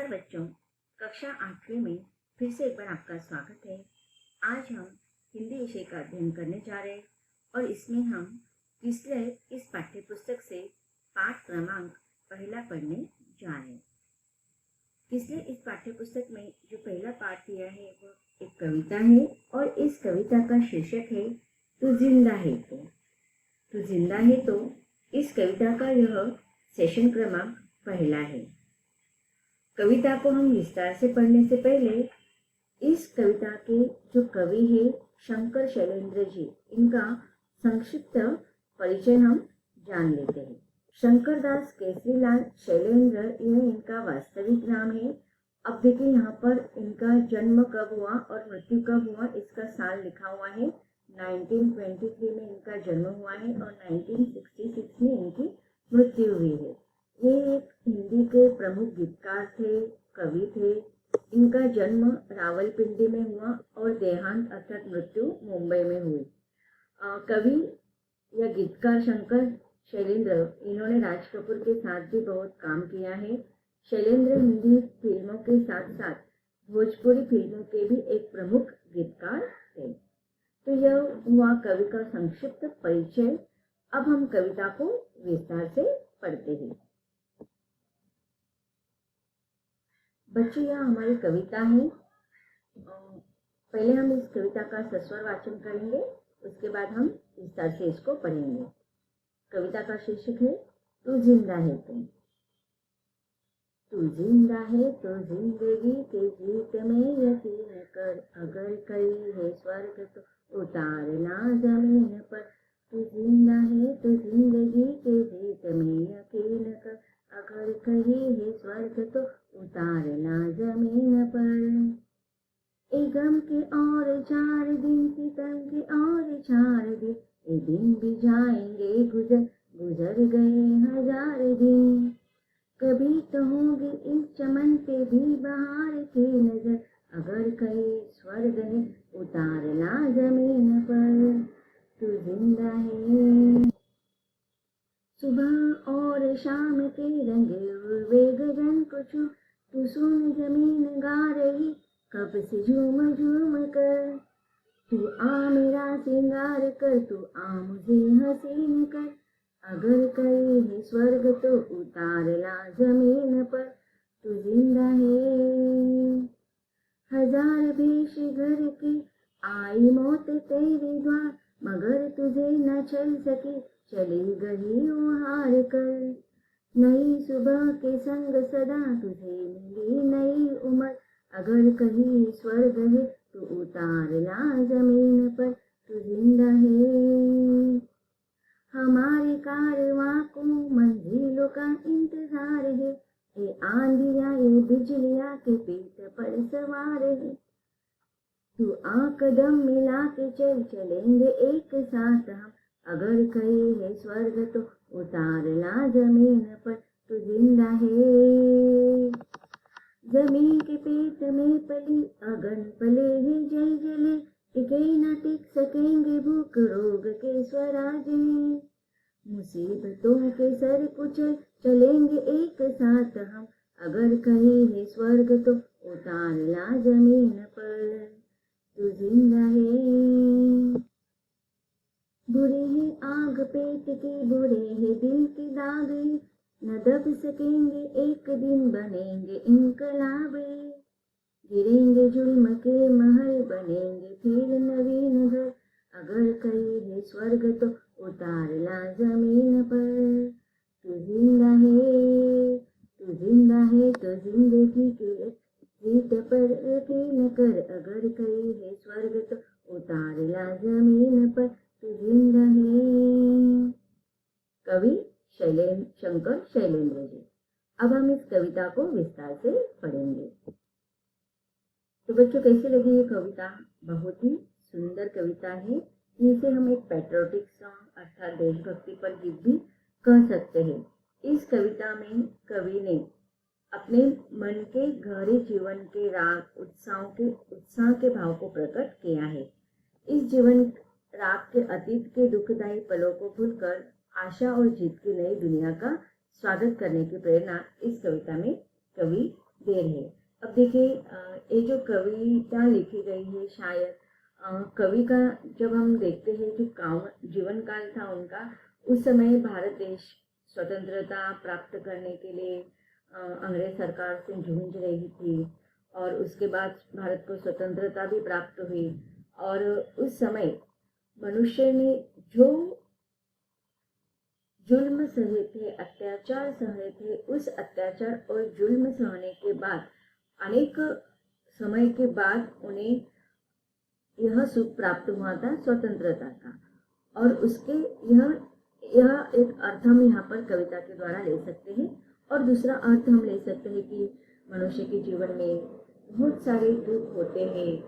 नमस्कार बच्चों, कक्षा 8वीं में फिर से एक बार आपका स्वागत है। आज हम हिंदी विषय का अध्ययन करने जा रहे हैं और इसमें हम किसले इस पाठ्य पुस्तक से पाठ क्रमांक पहला पढ़ने जा रहे हैं। किसले इस पाठ्य पुस्तक में जो पहला पाठ दिया है वो एक कविता है और इस कविता का शीर्षक है तू जिंदा है तो। तू जिंदा है तो इस कविता का यह सेशन क्रमांक पहला है। कविता को हम विस्तार से पढ़ने से पहले इस कविता के जो कवि है शंकर शैलेंद्र जी, इनका संक्षिप्त परिचय हम जान लेते हैं। शंकर दास केसरीलाल शैलेंद्र यह इनका वास्तविक नाम है। अब देखिए यहाँ पर इनका जन्म कब हुआ और मृत्यु कब हुआ, इसका साल लिखा हुआ है। 1923 में इनका जन्म हुआ है और 1966 में इनकी मृत्यु हुई है। ये एक हिंदी के प्रमुख गीतकार थे, कवि थे। इनका जन्म रावलपिंडी में हुआ और देहांत अर्थात मृत्यु मुंबई में हुई। कवि या गीतकार शंकर शैलेंद्र, इन्होंने राज कपूर के साथ भी बहुत काम किया है। शैलेंद्र हिंदी फिल्मों के साथ साथ भोजपुरी फिल्मों के भी एक प्रमुख गीतकार थे। तो यह हुआ कवि का संक्षिप्त परिचय। अब हम कविता को विस्तार से पढ़ते हैं। बच्चों, यह हमारी कविता है। पहले हम इस कविता का सस्वर वाचन करेंगे, उसके बाद हम विस्तार से इसको पढ़ेंगे। कविता का शीर्षक है तू जिंदा है तो। तू जिंदा है तो जिंदगी के जीत में यकीन कर, अगर कहीं है स्वर्ग तो उतारना जमीन पर। तू जिंदा है तो जिंदगी के जीत में यकीन कर, अगर कहीं है स्वर्ग तो उतारना जमीन पर। एक गम के और 4 दिन, सितम के और 4 दिन, ये दिन भी जाएंगे गुजर, गुजर गए 1000 दिन। कभी तो होगी इस चमन पे भी बहार की नजर, अगर कहीं स्वर्ग है उतारना जमीन पर। तू जिंदा है। सुबह और शाम के रंगे हुए गगन को छू, तू सुन जमीन गा रही कब से झूम झूम कर। तू आ मेरा सिंगार कर, तू आ मुझे हसीन कर, अगर कहीं है स्वर्ग तो उतारना जमीन पर। तू जिंदा है। 1000 भेष घर की आई मौत तेरे द्वार, मगर तुझे न छल सकी चली गई वो हार कर। नई सुबह के संग सदा तुझे मिली नई उम्र, अगर कहीं स्वर्ग है तो उतारना जमीन पर। तू जिंदा है। हमारे कारवां को मंजिलों का इंतजार है, ये आंधियां ये बिजलियां के पीठ पर सवार है। तू आ कदम मिला के चल, चलेंगे एक साथ हम, अगर कहीं है स्वर्ग तो उतारना जमीन पर। तू जिंदा है। जमीन के पेट में पली अगन पले है जल जले, टिके न टिक सकेंगे भूख रोग के स्वराजे। मुसीबतों के सर कुचल चलेंगे एक साथ हम, अगर कहीं है स्वर्ग तो उतारना जमीन पर। तू जिंदा है। बुरे है आग पेट के, बुरे है दिल के दाग, न दब सकेंगे एक दिन बनेंगे इनकलाब। गिरेंगे जुल्म के महल बनेंगे फिर नवीन घर, अगर कहीं है स्वर्ग तो उतारना जमीन पर। तू जिंदा है। तू जिंदा है तो जिंदगी के जीत पर यकीन कर, अगर कहीं है स्वर्ग तो उतारना जमीन पर। तू जिंदा है। कवि शंकर शैलेंद्र जी। अब हम इस कविता को विस्तार से पढ़ेंगे। तो बच्चों, कैसी लगी ये कविता? बहुत ही सुंदर कविता है। इसे हम एक पैट्रियोटिक सॉन्ग अर्थात देशभक्ति पर गीत भी कह सकते हैं। इस कविता में कवि ने अपने मन के गहरे जीवन के राग उत्साह के भाव को प्रकट किया है। इस जीवन राग के अतीत के दुखदायी पलों को भूलकर आशा और जीत की नई दुनिया का स्वागत करने की प्रेरणा इस कविता में कवि दे रहे। अब देखिए ये जो कविता लिखी गई है, शायद कवि का जब हम देखते हैं जो जीवन काल था उनका, उस समय भारत देश स्वतंत्रता प्राप्त करने के लिए अंग्रेज सरकार से जूझ रही थी, और उसके बाद भारत को स्वतंत्रता भी प्राप्त हुई। और उस समय मनुष्य ने जो जुल्म सहे थे, अत्याचार सहे थे, उस अत्याचार और जुल्म सहने के बाद अनेक समय के बाद उन्हें यह सुख प्राप्त हुआ था, स्वतंत्रता का। और उसके यह एक अर्थ हम यहाँ पर कविता के द्वारा ले सकते हैं। और दूसरा अर्थ हम ले सकते हैं कि मनुष्य के जीवन में बहुत सारे दुख होते हैं,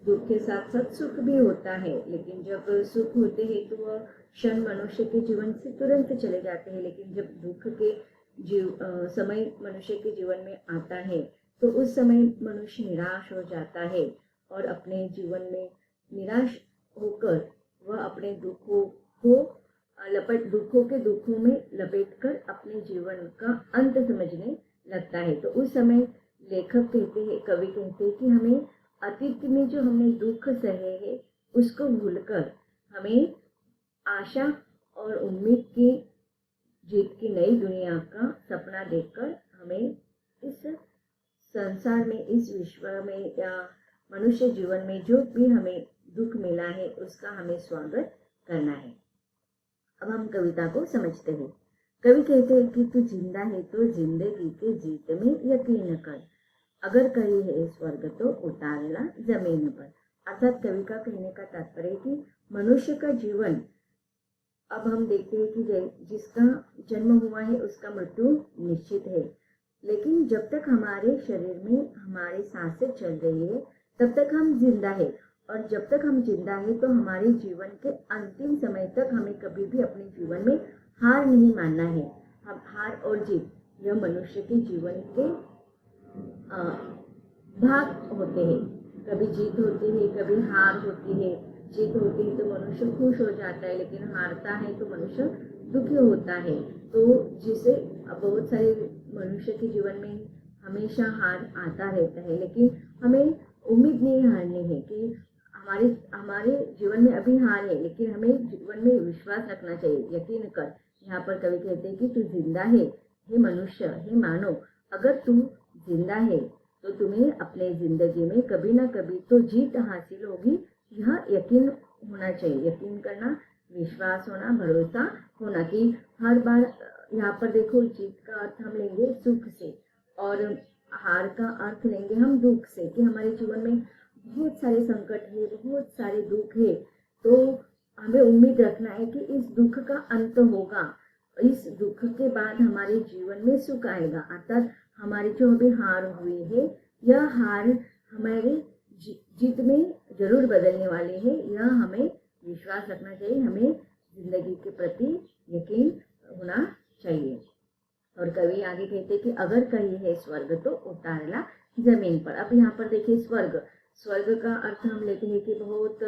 दुख के साथ साथ सुख भी होता है, लेकिन जब सुख होते हैं तो वह क्षण मनुष्य के जीवन से तुरंत चले जाते हैं। लेकिन जब दुख के समय मनुष्य के जीवन में आता है तो उस समय मनुष्य निराश हो जाता है, और अपने जीवन में निराश होकर वह अपने दुखों में लपेटकर अपने जीवन का अंत समझने लगता है। तो उस समय लेखक कहते हैं, कवि कहते हैं कि हमें अतीत में जो हमने दुख सहे हैं उसको भूलकर हमें आशा और उम्मीद की जीत की नई दुनिया का सपना देखकर हमें इस संसार में, इस विश्व में या मनुष्य जीवन में जो भी हमें दुख मिला है उसका हमें स्वागत करना है। अब हम कविता को समझते हैं। कवि कहते हैं कि तू जिंदा है तो जिंदगी के जीत में यकीन कर, अगर कहीं है स्वर्ग तो उतारला जमीन पर। अर्थात कवि का कहने का तात्पर्य है कि मनुष्य का जीवन, अब हम देखते हैं कि जिसका जन्म हुआ है उसका मृत्यु निश्चित है, लेकिन जब तक हमारे शरीर में हमारी सांसें चल रही है तब तक हम जिंदा है। और जब तक हम जिंदा है तो हमारे जीवन के अंतिम समय तक हमें कभी भी अपने जीवन में हार नहीं मानना है। हम हार और जीत यह मनुष्य के जीवन के भाग होते हैं। कभी जीत होती है, कभी हार होती है। जीत होती है तो मनुष्य खुश हो जाता है, लेकिन हारता है तो मनुष्य दुखी होता है। तो जिसे बहुत सारे मनुष्य के जीवन में हमेशा हार आता रहता है, लेकिन हमें उम्मीद नहीं हारनी है कि हमारे जीवन में अभी हार है, लेकिन हमें जीवन में विश्वास रखना चाहिए, यकीन कर। यहाँ पर कवि कहते हैं कि तू जिंदा है, हे मनुष्य, हे मानव, अगर तू जिंदा है तो तुम्हें अपने जिंदगी में कभी ना कभी तो जीत हासिल होगी, यह यकीन होना चाहिए। यकीन करना, विश्वास होना, भरोसा होना कि हर बार, यहाँ पर देखो जीत का अर्थ हम लेंगे सुख से और हार का अर्थ लेंगे हम दुख से, कि हमारे जीवन में बहुत सारे संकट है, बहुत सारे दुख है, तो हमें उम्मीद रखना है कि इस दुख का अंत होगा, इस दुख के बाद हमारे जीवन में सुख आएगा। अर्थात हमारी जो अभी हार हुई है, यह हार हमारे जीत में जरूर बदलने वाली है, यह हमें विश्वास रखना चाहिए, हमें जिंदगी के प्रति यकीन होना चाहिए। और कवि आगे कहते कि अगर कहीं है स्वर्ग तो उतारला जमीन पर। अब यहाँ पर देखिए स्वर्ग का अर्थ हम लेते हैं कि बहुत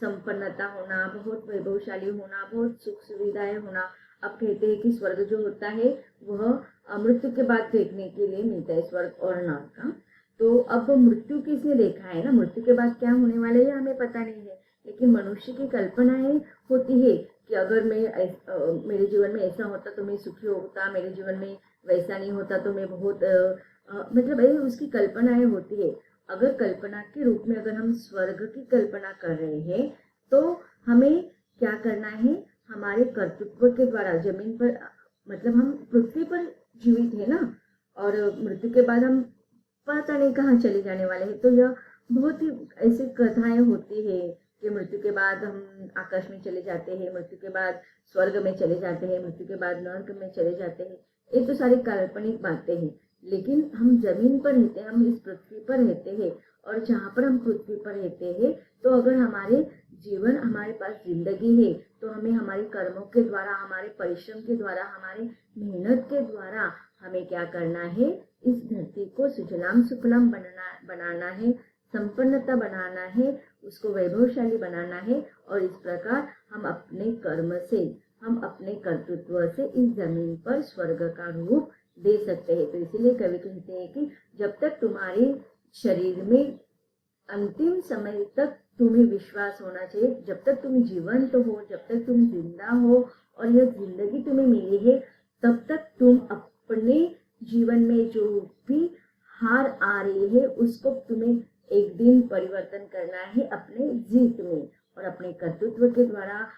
संपन्नता होना, बहुत वैभवशाली होना, बहुत सुख सुविधाएं होना। अब कहते हैं कि स्वर्ग जो होता है वह मृत्यु के बाद देखने के लिए मिलता है, स्वर्ग और नरक का। तो अब मृत्यु किसने देखा है ना, मृत्यु के बाद क्या होने वाला है हमें पता नहीं है, लेकिन मनुष्य की कल्पनाएं होती है कि अगर मेरे जीवन में ऐसा होता तो मैं सुखी होता, मेरे जीवन में वैसा नहीं होता तो मैं बहुत मतलब उसकी कल्पनाएं होती है। अगर कल्पना के रूप में अगर हम स्वर्ग की कल्पना कर रहे हैं तो हमें क्या करना है, हमारे कर्तृत्व के द्वारा जमीन पर, मतलब हम पृथ्वी पर जीवित है ना, और मृत्यु के बाद हम पता नहीं कहाँ चले जाने वाले हैं। तो यह बहुत ही ऐसी कथाएं होती है कि मृत्यु के बाद हम आकाश में चले जाते हैं, मृत्यु के बाद स्वर्ग में चले जाते हैं, मृत्यु के बाद नरक में चले जाते हैं। ये तो सारी काल्पनिक बातें हैं, लेकिन हम जमीन पर रहते हैं, हम इस पृथ्वी पर रहते हैं, और जहाँ पर हम पृथ्वी पर रहते हैं तो अगर हमारे जीवन, हमारे पास जिंदगी है तो हमें हमारे कर्मों के द्वारा, हमारे परिश्रम के द्वारा, हमारे मेहनत के द्वारा हमें क्या करना है, इस धरती को सुजलाम सुफलाम बनाना है, संपन्नता बनाना है, उसको वैभवशाली बनाना है। और इस प्रकार हम अपने कर्म से, हम अपने कर्तृत्व से इस जमीन पर स्वर्ग का रूप दे सकते हैं। तो इसीलिए कवि कहते हैं कि जब तक तुम्हारे शरीर में अंतिम समय तक तुम्हें विश्वास होना चाहिए, जब तक तुम जीवंत हो, जब तक तुम जिंदा हो और यह जिंदगी तुम्हें मिली है, तब तक तुम अपने जीवन में जो भी हार आ रही है उसको तुम्हें एक दिन परिवर्तन करना है अपने जीत में, और अपने कर्तृत्व के द्वारा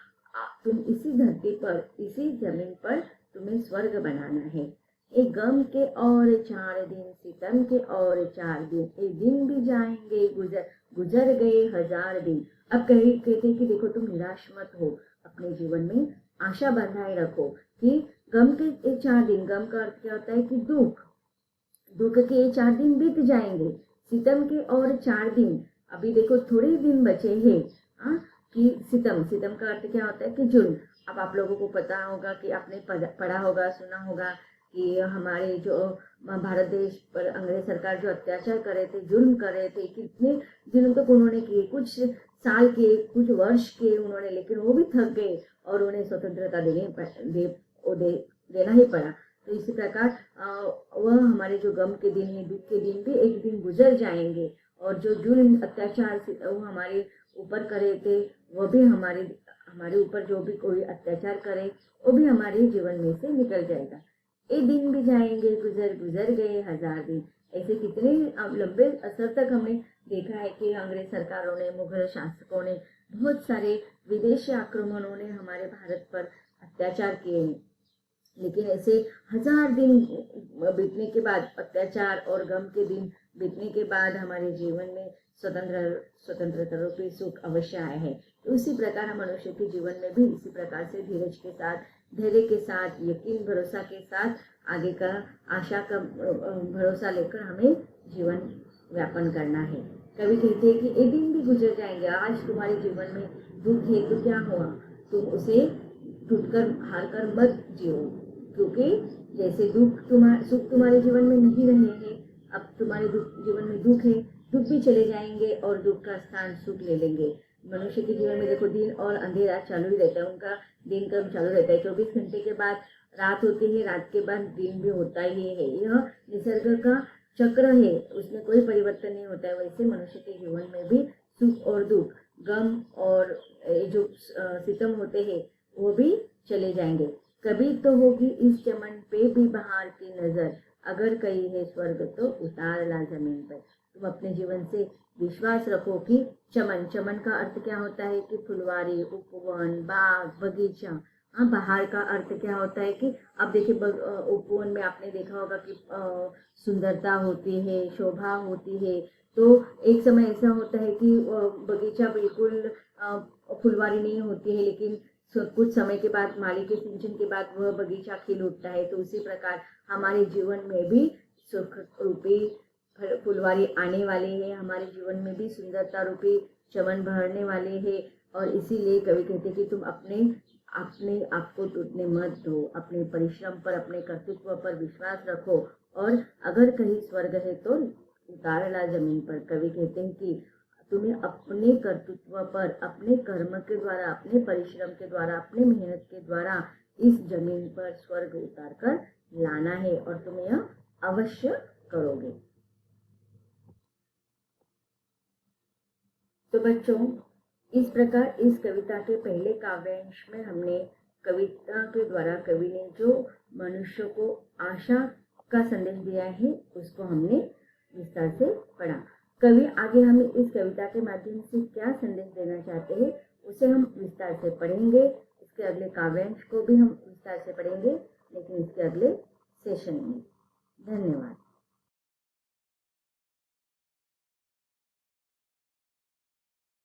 तुम इसी धरती पर, इसी जमीन पर तुम्हें स्वर्ग बनाना है। एक गम के और 4 दिन, सितम के और 4 दिन, एक दिन भी जाएंगे, गुजर गए 1000 दिन। अब कहते कि देखो तुम निराश मत हो, अपने जीवन में आशा बंधाए रखो कि गम के 4 दिन, गम का अर्थ क्या होता है कि दुख के 4 दिन बीत जाएंगे, सितम के और 4 दिन, अभी देखो थोड़े दिन बचे हैं। कि सितम का अर्थ क्या होता है कि जुल्म। अब आप लोगों को पता होगा कि आपने पढ़ा होगा, सुना होगा कि हमारे जो भारत देश पर अंग्रेज सरकार जो अत्याचार कर रहे थे, जुल्म कर रहे थे, कितने दिनों तक उन्होंने किए, कुछ साल के, कुछ वर्ष के उन्होंने, लेकिन वो भी थक गए और उन्हें स्वतंत्रता देना ही पड़ा। तो इसी प्रकार वह हमारे जो गम के दिन है, दुख के दिन भी एक दिन गुजर जाएंगे, और जो जुल्म अत्याचार वो हमारे ऊपर करे थे, वो भी हमारे ऊपर जो भी कोई अत्याचार करे वो भी हमारे जीवन में से निकल जाएगा। एक दिन भी जाएंगे, गुजर गए 1000 दिन। ऐसे कितने लंबे असर तक हमने देखा है कि अंग्रेज सरकारों ने, मुगल शासकों ने, बहुत सारे विदेशी आक्रमणों ने हमारे भारत पर अत्याचार किए हैं। लेकिन ऐसे 1000 दिन बीतने के बाद, अत्याचार और गम के दिन बीतने के बाद हमारे जीवन में स्वतंत्रता रूपी सुख अवश्य आया है। तो उसी प्रकार मनुष्य के जीवन में भी इसी प्रकार से धीरज के साथ, धैर्य के साथ, यकीन भरोसा के साथ आगे का आशा का भरोसा लेकर हमें जीवन व्यापन करना है। कवि कहते हैं कि एक दिन भी गुजर जाएंगे। आज तुम्हारे जीवन में दुख है तो क्या हुआ, तुम उसे टूटकर हार कर मत जियो, क्योंकि जैसे सुख तुम्हारे जीवन में नहीं रहे हैं, अब तुम्हारे जीवन में दुख है, दुख भी चले जाएंगे और दुख का स्थान सुख ले लेंगे। मनुष्य के जीवन में देखो दिन और अंधेरा चालू ही रहता है, उनका दिन क्रम चालू रहता है। 24 घंटे के बाद रात होती है, रात के बाद दिन भी होता ही है। यह निसर्ग का चक्र है, उसमें कोई परिवर्तन नहीं होता है। वैसे मनुष्य के जीवन में भी सुख और दुख, गम और जो सितम होते हैं वो भी चले जाएंगे। कभी तो होगी इस चमन पे भी बहार की नजर, अगर कहीं है स्वर्ग तो उतार ला जमीन पर। तुम अपने जीवन से विश्वास रखो कि चमन का अर्थ क्या होता है कि फुलवारी, उपवन, बाग, बगीचा। बहार का अर्थ क्या होता है कि अब देखिए उपवन में आपने देखा होगा कि सुंदरता होती है, शोभा होती है। तो एक समय ऐसा होता है कि बगीचा बिल्कुल फुलवारी नहीं होती है, लेकिन कुछ समय के बाद, माली के सिंचन के बाद वह बगीचा खिल उठता है। तो उसी प्रकार हमारे जीवन में भी सुख रूपी फुलवारी आने वाले हैं, हमारे जीवन में भी सुंदरता रूपी चमन भरने वाले हैं। और इसीलिए कवि कहते हैं कि तुम अपने आप को टूटने मत दो, अपने परिश्रम पर, अपने कर्तृत्व पर विश्वास रखो, और अगर कहीं स्वर्ग है तो उतार ला जमीन पर। कवि कहते हैं कि तुम्हें अपने कर्तृत्व पर, अपने कर्म के द्वारा, अपने परिश्रम के द्वारा, अपने मेहनत के द्वारा इस जमीन पर स्वर्ग उतार कर लाना है, और तुम यह अवश्य करोगे। तो बच्चों, इस प्रकार इस कविता के पहले काव्यांश में हमने कविता के द्वारा कवि ने जो मनुष्य को आशा का संदेश दिया है उसको हमने विस्तार से पढ़ा। कवि आगे हमें इस कविता के माध्यम से क्या संदेश देना चाहते हैं उसे हम विस्तार से पढ़ेंगे। इसके अगले काव्यांश को भी हम विस्तार से पढ़ेंगे, लेकिन इसके अगले सेशन में। धन्यवाद।